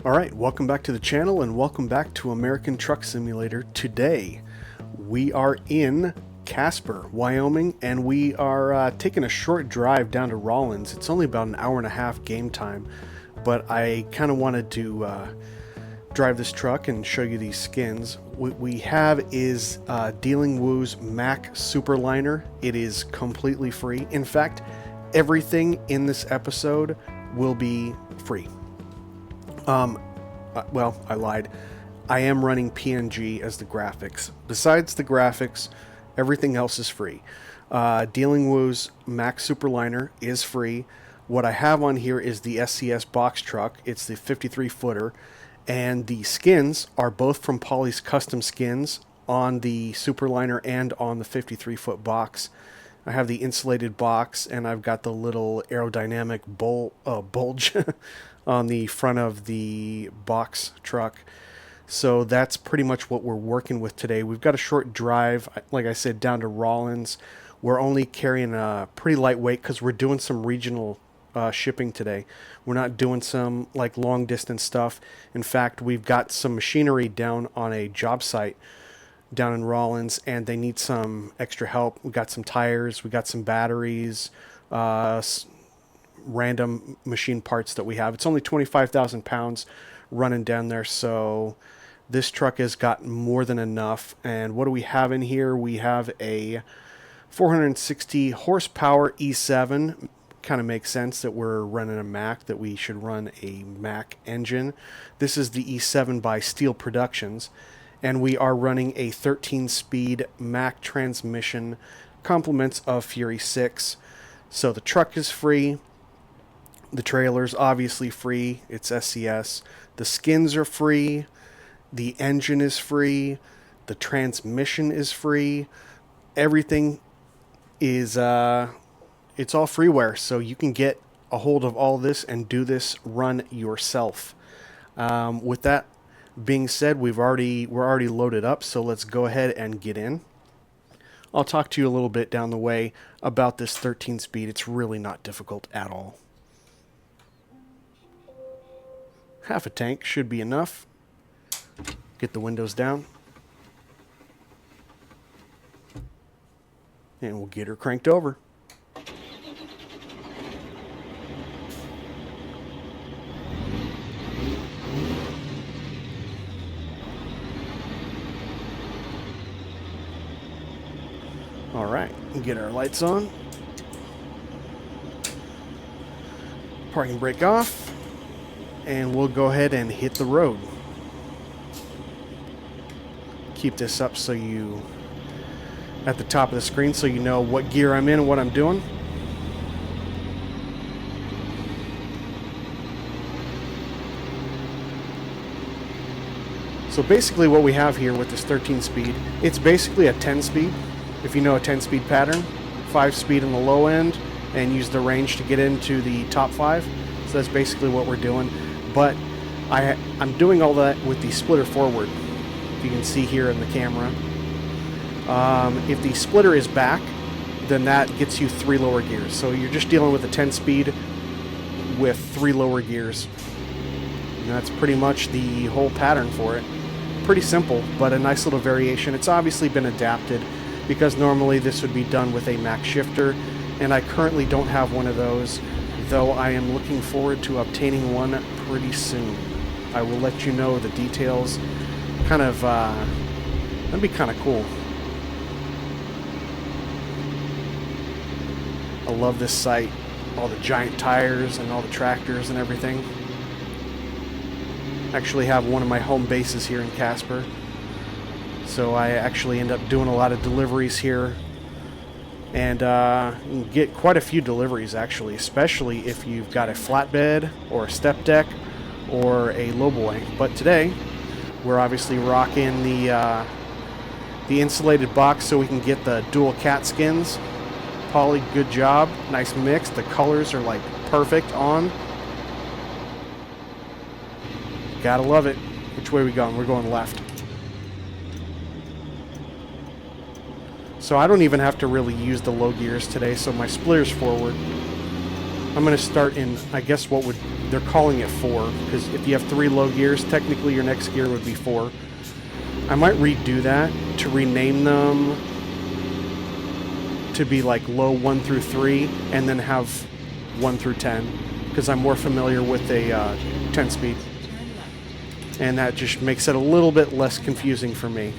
Alright, welcome back to the channel and welcome back to American Truck Simulator. Today we are in Casper, Wyoming, and we are taking a short drive down to Rawlins. It's only about an hour and a half game time, but I kind of wanted to drive this truck and show you these skins. What we have is Dielingwu Mack Superliner. It is completely free. In fact, everything in this episode will be free. Well, I lied. I am running PNG as the graphics. Besides the graphics, everything else is free. Dielingwu Mack Superliner is free. What I have on here is the SCS box truck. It's the 53 footer. And the skins are both from Pauly's custom skins on the Superliner and on the 53 foot box. I have the insulated box, and I've got the little aerodynamic bulge on the front of the box truck. So that's pretty much what we're working with today. We've got a short drive, like I said, down to Rawlins. We're only carrying a pretty lightweight because we're doing some regional shipping today. We're not doing some like long distance stuff. In fact, we've got some machinery down on a job site down in Rawlins, and they need some extra help. We got some tires, we got some batteries, random machine parts that we have. It's only 25,000 pounds running down there, so this truck has got more than enough. And what do we have in here? We have a 460 horsepower E7. Kind of makes sense that we're running a Mack, that we should run a Mack engine. This is the E7 by Steel Productions, and we are running a 13-speed Mack transmission, complements of Fury 6. So the truck is free. The trailer's obviously free. It's SCS. The skins are free. The engine is free. The transmission is free. Everything is it's all freeware, so you can get a hold of all this and do this run yourself. With that being said, we're already loaded up, so let's go ahead and get in. I'll talk to you a little bit down the way about this 13 speed. It's really not difficult at all. Half a tank should be enough. Get the windows down. And we'll get her cranked over. Alright, get our lights on. Parking brake off. And we'll go ahead and hit the road. Keep this up so you, at the top of the screen, so you know what gear I'm in and what I'm doing. So basically what we have here with this 13 speed, it's basically a 10 speed. If you know a 10 speed pattern, 5 speed on the low end, and use the range to get into the top 5. So that's basically what we're doing. But I'm doing all that with the splitter forward, if you can see here in the camera. If the splitter is back, then that gets you 3 lower gears. So you're just dealing with a 10 speed with 3 lower gears. And that's pretty much the whole pattern for it. Pretty simple, but a nice little variation. It's obviously been adapted, because normally this would be done with a Mack shifter, and I currently don't have one of those, though I am looking forward to obtaining one pretty soon. I will let you know the details. Kind of, that'd be kind of cool. I love this site, all the giant tires and all the tractors and everything. I actually have one of my home bases here in Casper. So I actually end up doing a lot of deliveries here, and get quite a few deliveries actually, especially if you've got a flatbed or a step deck or a lowboy. But today we're obviously rocking the insulated box so we can get the dual cat skins. Pauly, good job, nice mix. The colors are like perfect on. Gotta love it. Which way are we going? We're going left. So I don't even have to really use the low gears today, so my splitter's forward. I'm going to start in, I guess what would, they're calling it 4, because if you have 3 low gears, technically your next gear would be 4. I might redo that to rename them to be like low 1 through 3, and then have 1 through 10, because I'm more familiar with a 10 speed. And that just makes it a little bit less confusing for me.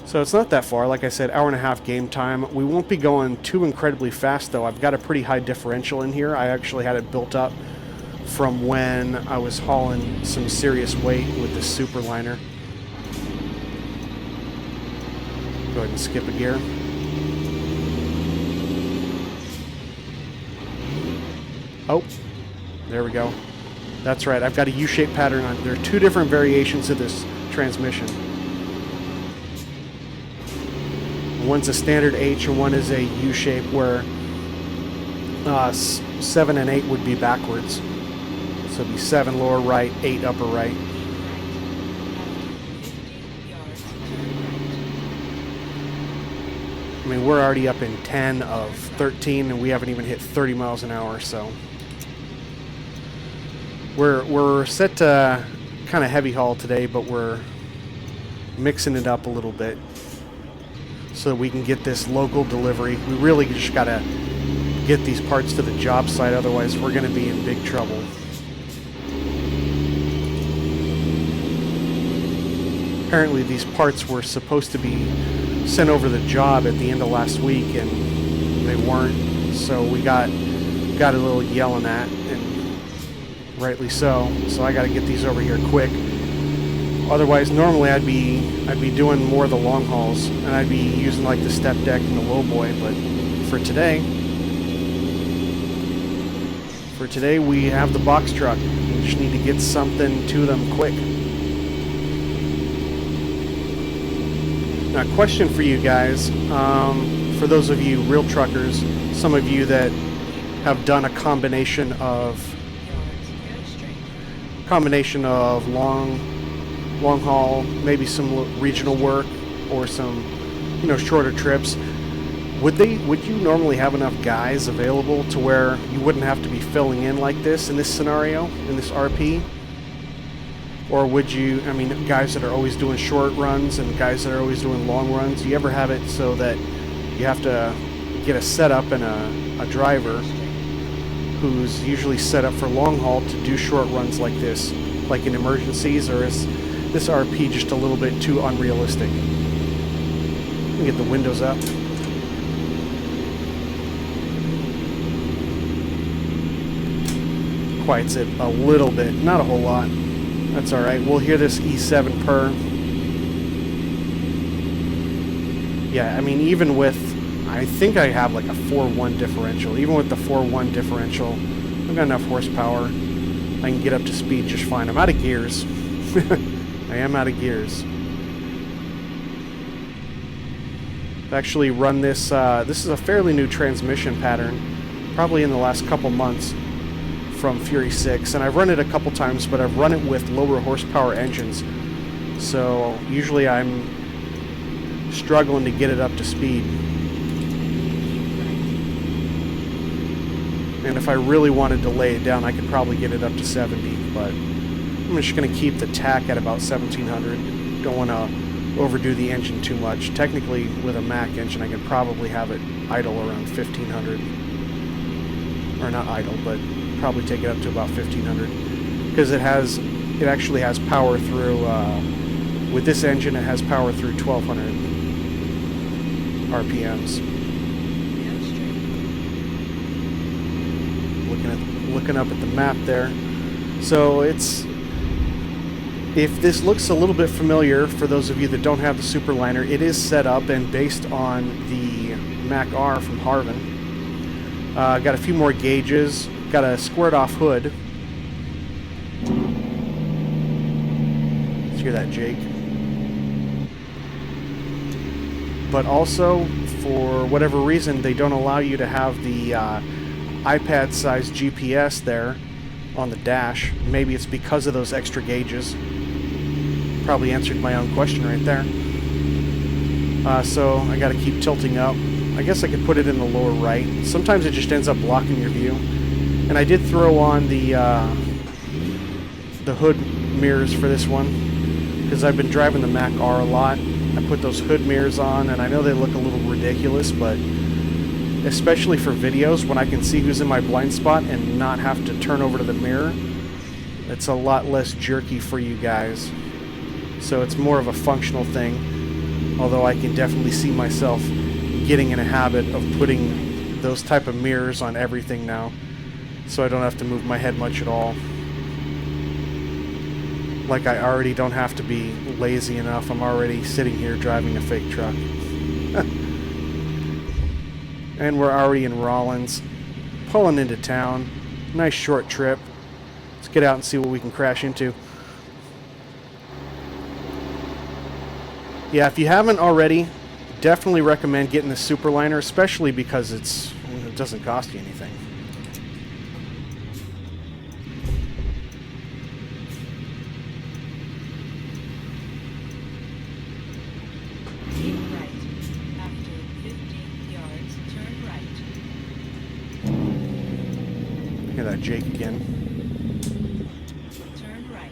So it's not that far. Like I said, hour and a half game time. We won't be going too incredibly fast, though. I've got a pretty high differential in here. I actually had it built up from when I was hauling some serious weight with the Superliner. Go ahead and skip a gear. Oh, there we go. That's right. I've got a U-shaped pattern on. There are 2 different variations of this transmission. One's a standard H and one is a U-shape where 7 and 8 would be backwards. So it'd be 7 lower right, 8 upper right. I mean, we're already up in 10 of 13 and we haven't even hit 30 miles an hour, so we're set to kind of heavy haul today, but we're mixing it up a little bit so that we can get this local delivery. We really just got to get these parts to the job site, otherwise we're going to be in big trouble. Apparently these parts were supposed to be sent over the job at the end of last week and they weren't, so we got a little yelling at, and rightly so. So I got to get these over here quick. Otherwise, normally I'd be doing more of the long hauls, and I'd be using like the step deck and the lowboy. But for today we have the box truck. We just need to get something to them quick. Now, question for you guys, for those of you real truckers, some of you that have done a combination of long haul, maybe some regional work or some, shorter trips. Would you normally have enough guys available to where you wouldn't have to be filling in like this in this scenario, in this RP? Or would you, guys that are always doing short runs and guys that are always doing long runs, do you ever have it so that you have to get a setup and a driver who's usually set up for long haul to do short runs like this, like in emergencies, or is this RP just a little bit too unrealistic? Let me get the windows up. Quiets it a little bit, not a whole lot. That's alright, we'll hear this E7 purr. Yeah, even with, I think I have like a 4.1 differential. Even with the 4.1 differential, I've got enough horsepower. I can get up to speed just fine. I'm out of gears. I am out of gears. I've actually run this, this is a fairly new transmission pattern, probably in the last couple months, from Fury 6, and I've run it a couple times, but I've run it with lower horsepower engines, so usually I'm struggling to get it up to speed. And if I really wanted to lay it down, I could probably get it up to 70, but I'm just going to keep the tack at about 1700. Don't want to overdo the engine too much. Technically, with a Mack engine, I could probably have it idle around 1500. Or not idle, but probably take it up to about 1500. Because it actually has power through, with this engine, it has power through 1200 RPMs. Looking up at the map there. So if this looks a little bit familiar for those of you that don't have the Superliner, it is set up and based on the Mack R from Harvan. Got a few more gauges, got a squared off hood. Let's hear that, Jake. But also, for whatever reason, they don't allow you to have the iPad-sized GPS there on the dash. Maybe it's because of those extra gauges. Probably answered my own question right there. So I got to keep tilting up. I guess I could put it in the lower right. Sometimes it just ends up blocking your view. And I did throw on the hood mirrors for this one because I've been driving the Mack R a lot. I put those hood mirrors on, and I know they look a little ridiculous, but especially for videos when I can see who's in my blind spot and not have to turn over to the mirror, it's a lot less jerky for you guys. So it's more of a functional thing, although I can definitely see myself getting in a habit of putting those type of mirrors on everything now, so I don't have to move my head much at all. Like I already don't have to be lazy enough. I'm already sitting here driving a fake truck. And we're already in Rawlins, pulling into town. Nice short trip. Let's get out and see what we can crash into. Yeah, if you haven't already, definitely recommend getting the Superliner, especially because it doesn't cost you anything. Hear that Jake again. Turn right.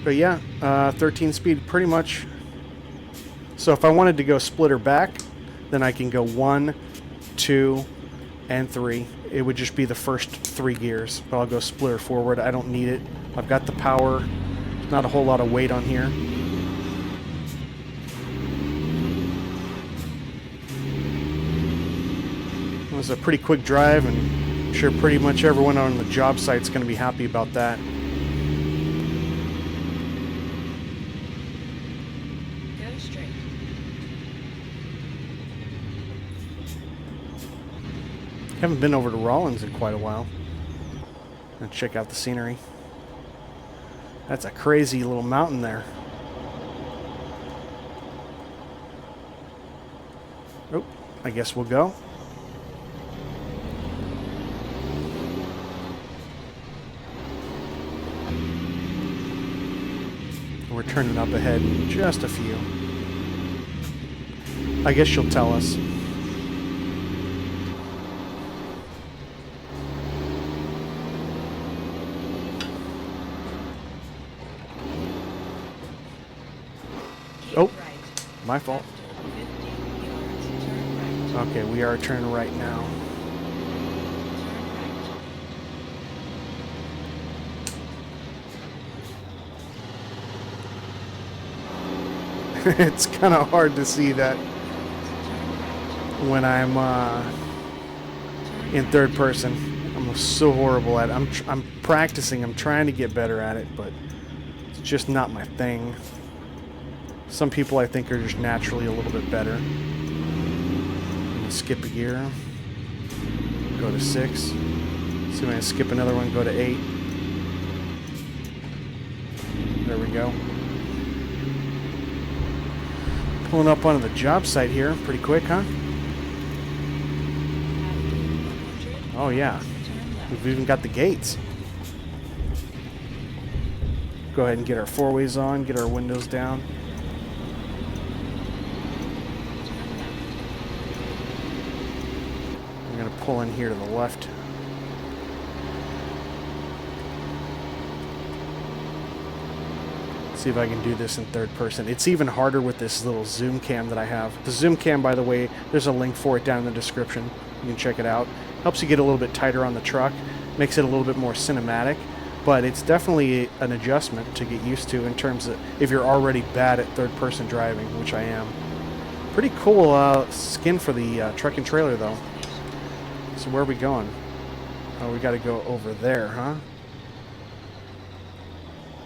But yeah, 13 speed pretty much. So if I wanted to go splitter back, then I can go 1, 2, and 3. It would just be the first 3 gears. But I'll go splitter forward. I don't need it. I've got the power. Not a whole lot of weight on here. It was a pretty quick drive, and I'm sure pretty much everyone on the job site's going to be happy about that. Go straight. Haven't been over to Rawlins in quite a while. Let's check out the scenery. That's a crazy little mountain there. Oh, I guess we'll go. We're turning up ahead in just a few. I guess she'll tell us. Oh, my fault. Okay, we are turning right now. It's kind of hard to see that when I'm in third person. I'm so horrible at it. I'm practicing. I'm trying to get better at it, but it's just not my thing. Some people I think are just naturally a little bit better. Skip a gear. Go to 6. See if I can skip another one. Go to 8. There we go. Pulling up onto the job site here. Pretty quick, huh? Oh yeah. We've even got the gates. Go ahead and get our 4-ways on. Get our windows down. I'm going to pull in here to the left. See if I can do this in third person. It's even harder with this little zoom cam that I have. The zoom cam, by the way, there's a link for it down in the description. You can check it out. Helps you get a little bit tighter on the truck. Makes it a little bit more cinematic. But it's definitely an adjustment to get used to in terms of if you're already bad at third person driving, which I am. Pretty cool skin for the truck and trailer, though. So where are we going? Oh, we got to go over there, huh?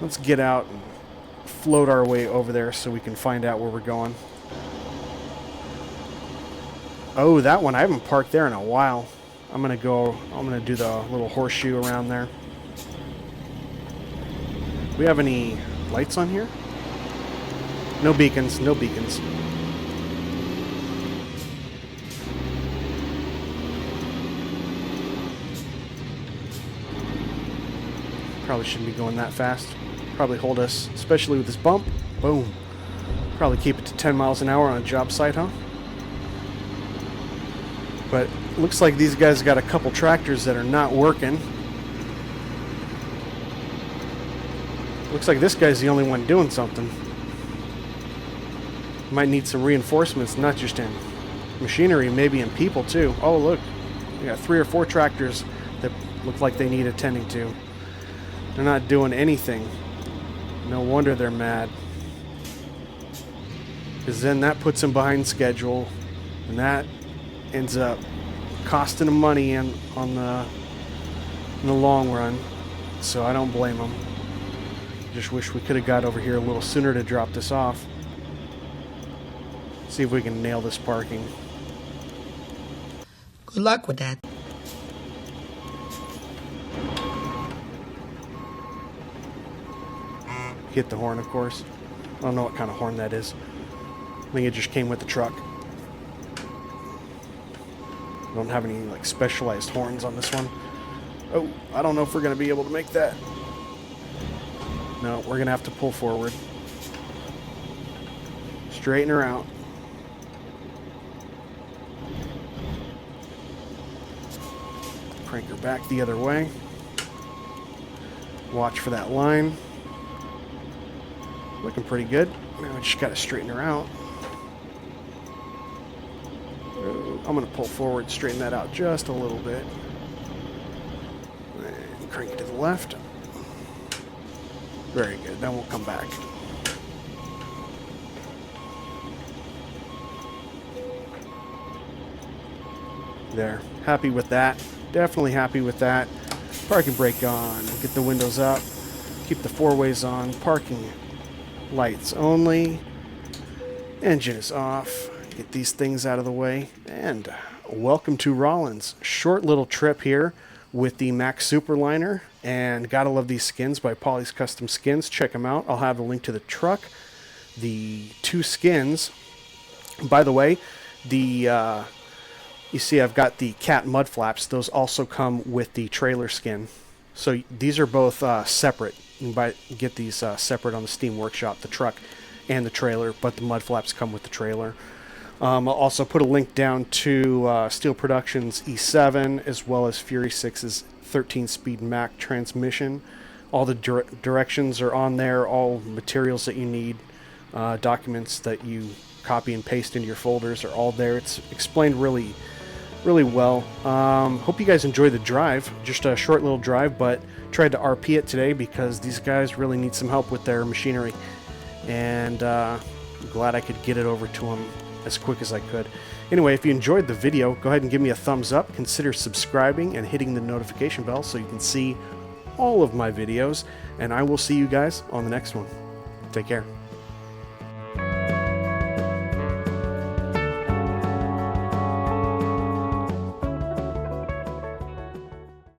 Let's get out and float our way over there so we can find out where we're going. Oh, that one, I haven't parked there in a while. I'm gonna do the little horseshoe around there. Do we have any lights on here? No beacons, no beacons. Probably shouldn't be going that fast. Probably hold us, especially with this bump. Boom. Probably keep it to 10 miles an hour on a job site, huh? But looks like these guys got a couple tractors that are not working. Looks like this guy's the only one doing something. Might need some reinforcements, not just in machinery, maybe in people too. Oh, look. We got 3 or 4 tractors that look like they need attending to. They're not doing anything. No wonder they're mad. Because then that puts them behind schedule. And that ends up costing them money in the long run. So I don't blame them. Just wish we could have got over here a little sooner to drop this off. See if we can nail this parking. Good luck with that. Hit the horn, of course. I don't know what kind of horn that is. I think it just came with the truck. I don't have any like specialized horns on this one. Oh, I don't know if we're going to be able to make that. No, we're going to have to pull forward. Straighten her out. Crank her back the other way. Watch for that line. Looking pretty good. Now I just got to straighten her out. I'm going to pull forward, straighten that out just a little bit. And crank it to the left. Very good. Then we'll come back. There. Happy with that. Definitely happy with that. Parking brake on. Get the windows up. Keep the 4-ways on. Parking lights only. Engine is off. Get these things out of the way. And welcome to Rawlins. Short little trip here with the Mack Superliner. And gotta love these skins by Pauly's Custom Skins. Check them out. I'll have a link to the truck. The 2 skins. By the way, the... you see I've got the cat mud flaps. Those also come with the trailer skin. So these are both separate. You can get these separate on the Steam Workshop, the truck and the trailer, but the mud flaps come with the trailer. I'll also put a link down to Steel Productions E7 as well as Fury 6's 13-speed Mack transmission. All the directions are on there, all materials that you need, documents that you copy and paste into your folders are all there. It's explained really well. Hope you guys enjoy the drive. Just a short little drive, but tried to RP it today because these guys really need some help with their machinery. And I'm glad I could get it over to them as quick as I could. Anyway, if you enjoyed the video, go ahead and give me a thumbs up. Consider subscribing and hitting the notification bell so you can see all of my videos. And I will see you guys on the next one. Take care.